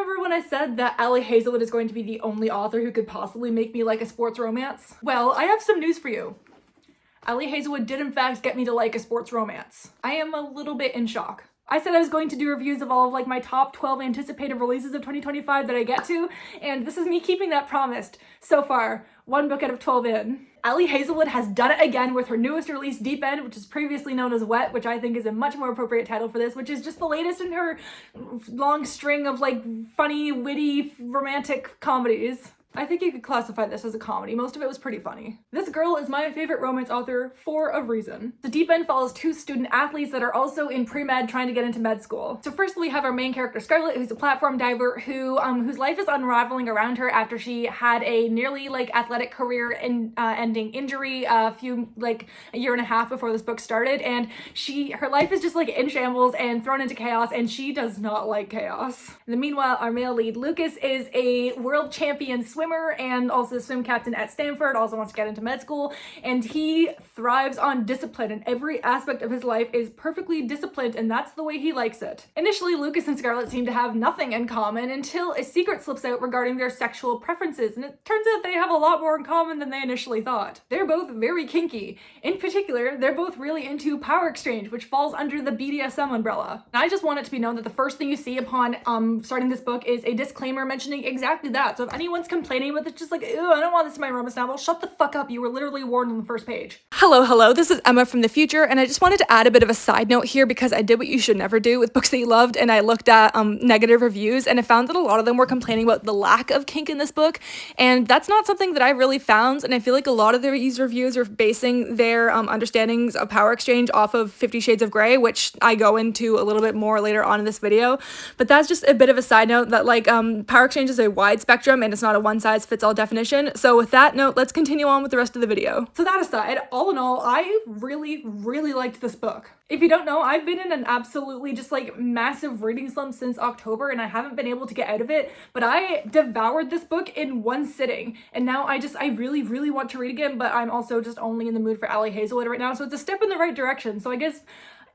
remember when I said that Ali Hazelwood is going to be the only author who could possibly make me like a sports romance? Well, I have some news for you. Ali Hazelwood did in fact get me to like a sports romance. I am a little bit in shock. I said I was going to do reviews of all of like my top 12 anticipated releases of 2025 that I get to, and this is me keeping that promised. So far, 1 book out of 12 in. Ali Hazelwood has done it again with her newest release, Deep End, which is previously known as Wet, which I think is a much more appropriate title for this, which is just the latest in her long string of like funny, witty, romantic comedies. I think you could classify this as a comedy. Most of it was pretty funny. This girl is my favorite romance author for a reason. The Deep End follows 2 student athletes that are also in pre-med trying to get into med school. So first we have our main character Scarlett, who's a platform diver whose life is unraveling around her after she had a nearly like athletic career ending injury a year and a half before this book started, and her life is just like in shambles and thrown into chaos, and she does not like chaos. And then meanwhile, our male lead Lucas is a world champion swimmer and also the swim captain at Stanford, also wants to get into med school, and he thrives on discipline, and every aspect of his life is perfectly disciplined, and that's the way he likes it. Initially, Lucas and Scarlett seem to have nothing in common until a secret slips out regarding their sexual preferences, and it turns out they have a lot more in common than they initially thought. They're both very kinky. In particular, they're both really into power exchange, which falls under the BDSM umbrella. And I just want it to be known that the first thing you see upon starting this book is a disclaimer mentioning exactly that. So if anyone's complaining with it, just like, ew, I don't want this in my romance novel, shut the fuck up. You were literally warned on the first page. Hello, this is Emma from the future, and I just wanted to add a bit of a side note here because I did what you should never do with books that you loved, and I looked at negative reviews, and I found that a lot of them were complaining about the lack of kink in this book, and that's not something that I really found, and I feel like a lot of these reviews are basing their understandings of power exchange off of 50 Shades of Grey, which I go into a little bit more later on in this video, but that's just a bit of a side note that like power exchange is a wide spectrum, and it's not a one-size-fits-all definition. So with that note, let's continue on with the rest of the video. So that aside, all in all, I really liked this book. If you don't know, I've been in an absolutely just like massive reading slump since October, and I haven't been able to get out of it, but I devoured this book in one sitting, and now I really want to read again, but I'm also just only in the mood for Ali Hazelwood right now, so it's a step in the right direction. So I guess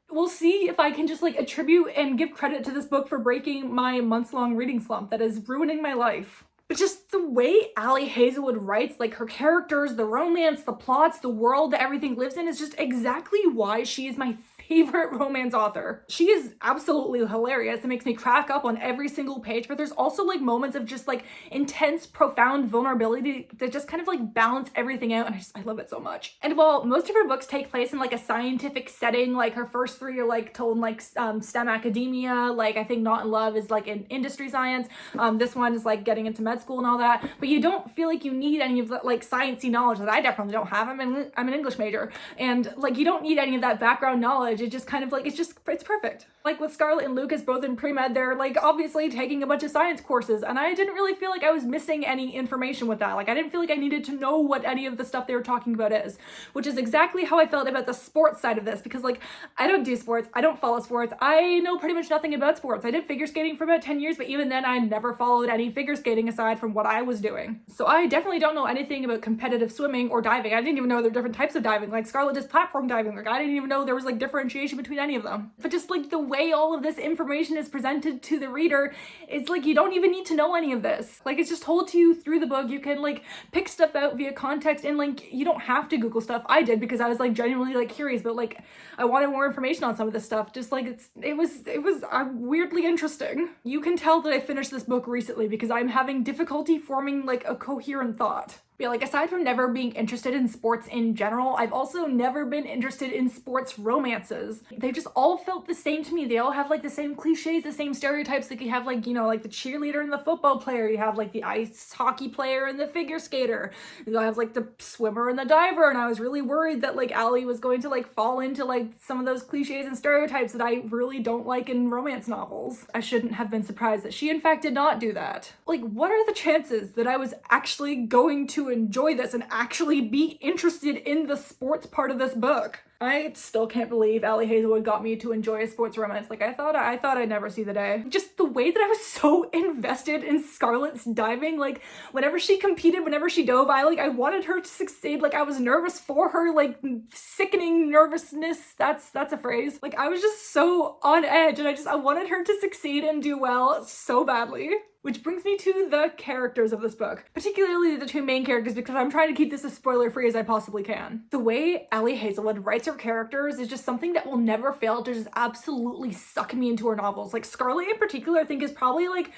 we'll see if I can just like attribute and give credit to this book for breaking my months-long reading slump that is ruining my life. But just the way Ali Hazelwood writes, like her characters, the romance, the plots, the world that everything lives in is just exactly why she is my favorite romance author. She is absolutely hilarious. It makes me crack up on every single page, but there's also like moments of just like intense, profound vulnerability that just kind of like balance everything out, and I love it so much. And while most of her books take place in like a scientific setting, like her first 3 are like told in like STEM academia, like I think Not in Love is like in industry science, this one is like getting into med school and all that, but you don't feel like you need any of that like sciencey knowledge that I definitely don't have. I'm an English major, and like you don't need any of that background knowledge. It just kind of like, it's perfect. Like with Scarlett and Lucas both in pre-med, they're like obviously taking a bunch of science courses, and I didn't really feel like I was missing any information with that. Like I didn't feel like I needed to know what any of the stuff they were talking about is, which is exactly how I felt about the sports side of this, because like I don't do sports, I don't follow sports, I know pretty much nothing about sports. I did figure skating for about 10 years, but even then I never followed any figure skating aside from what I was doing. So I definitely don't know anything about competitive swimming or diving. I didn't even know there were different types of diving. Like Scarlett does platform diving. Like I didn't even know there was like differentiation between any of them. But just like the way all of this information is presented to the reader, it's like you don't even need to know any of this. Like it's just told to you through the book. You can like pick stuff out via context, and like you don't have to Google stuff. I did because I was like genuinely like curious, but like I wanted more information on some of this stuff. Just like it was weirdly interesting. You can tell that I finished this book recently because I'm having difficulty forming like a coherent thought. Yeah, like aside from never being interested in sports in general, I've also never been interested in sports romances. They just all felt the same to me. They all have like the same cliches, the same stereotypes. Like you have like, you know, like the cheerleader and the football player. You have like the ice hockey player and the figure skater. You have like the swimmer and the diver. And I was really worried that like Ali was going to like fall into like some of those cliches and stereotypes that I really don't like in romance novels. I shouldn't have been surprised that she in fact did not do that. Like what are the chances that I was actually going to enjoy this and actually be interested in the sports part of this book? I still can't believe Ali Hazelwood got me to enjoy a sports romance. Like I thought I'd never see the day. Just the way that I was so invested invested in Scarlett's diving. Like, whenever she competed, whenever she dove, I wanted her to succeed. Like, I was nervous for her, like, sickening nervousness. That's a phrase. Like, I was just so on edge, and I wanted her to succeed and do well so badly. Which brings me to the characters of this book, particularly the two main characters, because I'm trying to keep this as spoiler-free as I possibly can. The way Ali Hazelwood writes her characters is just something that will never fail to just absolutely suck me into her novels. Like, Scarlett in particular, I think is probably like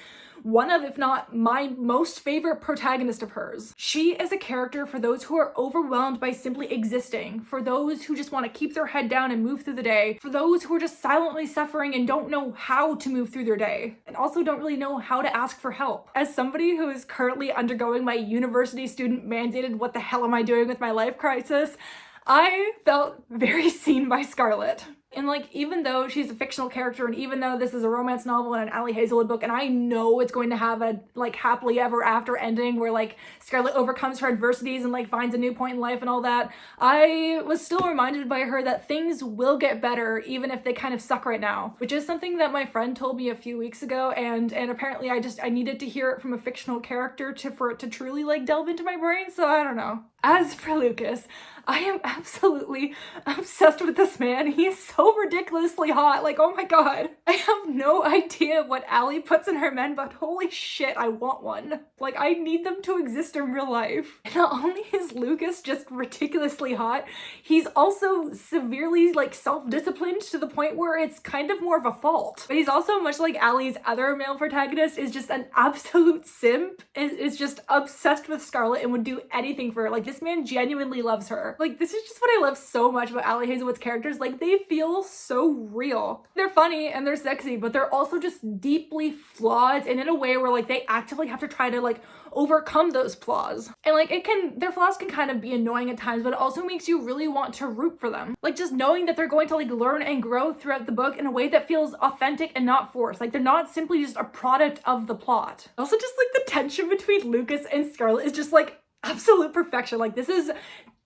one of, if not my most favorite protagonist of hers. She is a character for those who are overwhelmed by simply existing, for those who just want to keep their head down and move through the day, for those who are just silently suffering and don't know how to move through their day, and also don't really know how to ask for help. As somebody who is currently undergoing my university student mandated "what the hell am I doing with my life" crisis, I felt very seen by Scarlett. And like, even though she's a fictional character, and even though this is a romance novel and an Ali Hazelwood book, and I know it's going to have a like happily ever after ending where like Scarlett overcomes her adversities and like finds a new point in life and all that, I was still reminded by her that things will get better even if they kind of suck right now, which is something that my friend told me a few weeks ago, and apparently I needed to hear it from a fictional character for it to truly like delve into my brain, so I don't know. As for Lucas, I am absolutely obsessed with this man. He is so ridiculously hot. Like, oh my god. I have no idea what Ali puts in her men, but holy shit, I want one. Like, I need them to exist in real life. And not only is Lucas just ridiculously hot, he's also severely, like, self-disciplined to the point where it's kind of more of a fault. But he's also, much like Ali's other male protagonist, is just an absolute simp, is just obsessed with Scarlett and would do anything for her. Like, this man genuinely loves her. Like, this is just what I love so much about Ali Hazelwood's characters. Like, they feel so real. They're funny and they're sexy, but they're also just deeply flawed, and in a way where like they actively have to try to like overcome those flaws. And like their flaws can kind of be annoying at times, but it also makes you really want to root for them. Like, just knowing that they're going to like learn and grow throughout the book in a way that feels authentic and not forced. Like, they're not simply just a product of the plot. Also, just like the tension between Lucas and Scarlett is just like absolute perfection. Like, this is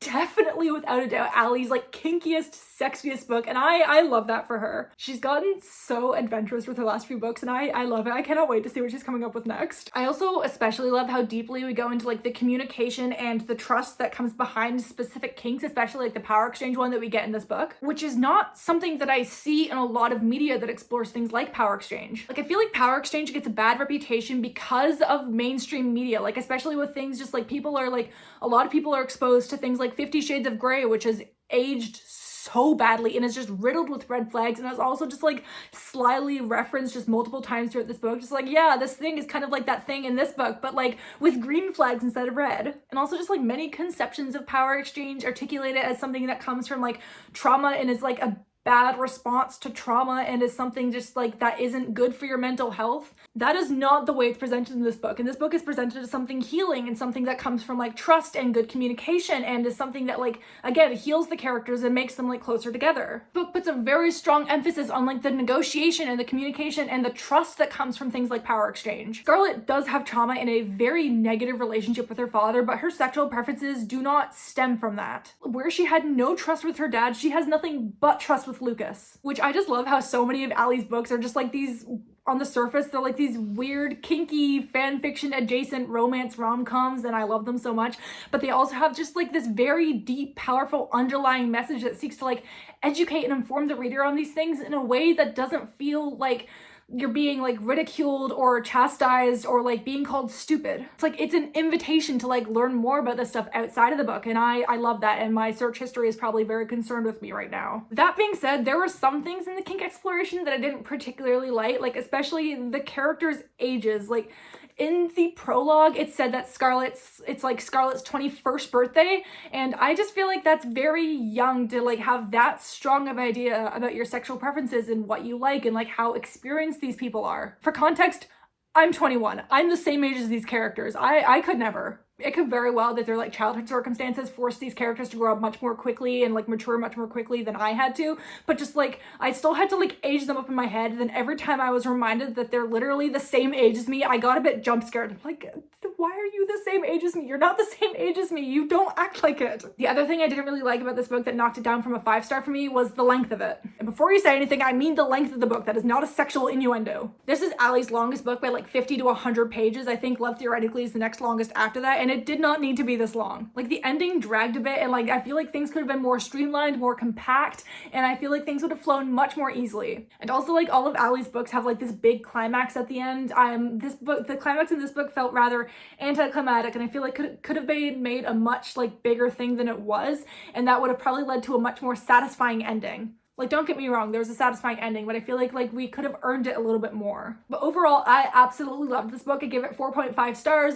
definitely, without a doubt, Ali's like kinkiest, sexiest book, and I love that for her. She's gotten so adventurous with her last few books, and I love it. I cannot wait to see what she's coming up with next. I also especially love how deeply we go into like the communication and the trust that comes behind specific kinks, especially like the power exchange one that we get in this book, which is not something that I see in a lot of media that explores things like power exchange. Like, I feel like power exchange gets a bad reputation because of mainstream media, like especially with things just like a lot of people are exposed to things like 50 Shades of Grey, which has aged so badly and is just riddled with red flags, and is also just like slyly referenced just multiple times throughout this book. Just like, yeah, this thing is kind of like that thing in this book, but like with green flags instead of red. And also just like many conceptions of power exchange articulate it as something that comes from like trauma and is like a bad response to trauma and is something just like that isn't good for your mental health. That is not the way it's presented in this book. And this book is presented as something healing and something that comes from like trust and good communication, and is something that like, again, heals the characters and makes them like closer together. The book puts a very strong emphasis on like the negotiation and the communication and the trust that comes from things like power exchange. Scarlett does have trauma in a very negative relationship with her father, but her sexual preferences do not stem from that. Where she had no trust with her dad, she has nothing but trust with Lucas, which I just love how so many of Ali's books are just like these, on the surface, they're like these weird, kinky, fan fiction adjacent romance rom-coms, and I love them so much, but they also have just like this very deep, powerful underlying message that seeks to like educate and inform the reader on these things in a way that doesn't feel like you're being like ridiculed or chastised or like being called stupid. It's like, it's an invitation to like learn more about this stuff outside of the book, and I love that, and my search history is probably very concerned with me right now. That being said, there were some things in the kink exploration that I didn't particularly like especially the characters' ages. Like, in the prologue, it said that Scarlett's 21st birthday, and I just feel like that's very young to like have that strong of idea about your sexual preferences and what you like and like how experienced these people are. For context, I'm 21. I'm the same age as these characters. I could never. It could very well that their like childhood circumstances forced these characters to grow up much more quickly and like mature much more quickly than I had to, but just like I still had to like age them up in my head. And then every time I was reminded that they're literally the same age as me, I got a bit jump scared. I'm like, why are you the same age as me. You're not the same age as me. You don't act like it. The other thing I didn't really like about this book that knocked it down from a 5-star for me was the length of it. And before you say anything, I mean the length of the book. That is not a sexual innuendo. This is Ali's longest book by like 50 to 100 pages. I think Love Theoretically is the next longest after that, and it did not need to be this long. Like, the ending dragged a bit, and like I feel like things could have been more streamlined, more compact, and I feel like things would have flown much more easily. And also, like, all of Ali's books have like this big climax at the end. The climax in this book felt rather anticlimactic, and I feel like could have been made a much like bigger thing than it was, and that would have probably led to a much more satisfying ending. Like, don't get me wrong, there was a satisfying ending, but I feel like we could have earned it a little bit more. But overall, I absolutely loved this book. I give it 4.5 stars.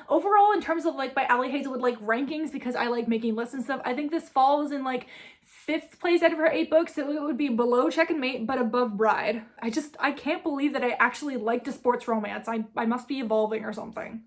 Overall, in terms of like my Ali Hazelwood like rankings, because I like making lists and stuff, I think this falls in like 5th place out of her 8 books. So it would be below Check and Mate, but above Bride. I can't believe that I actually liked a sports romance. I must be evolving or something.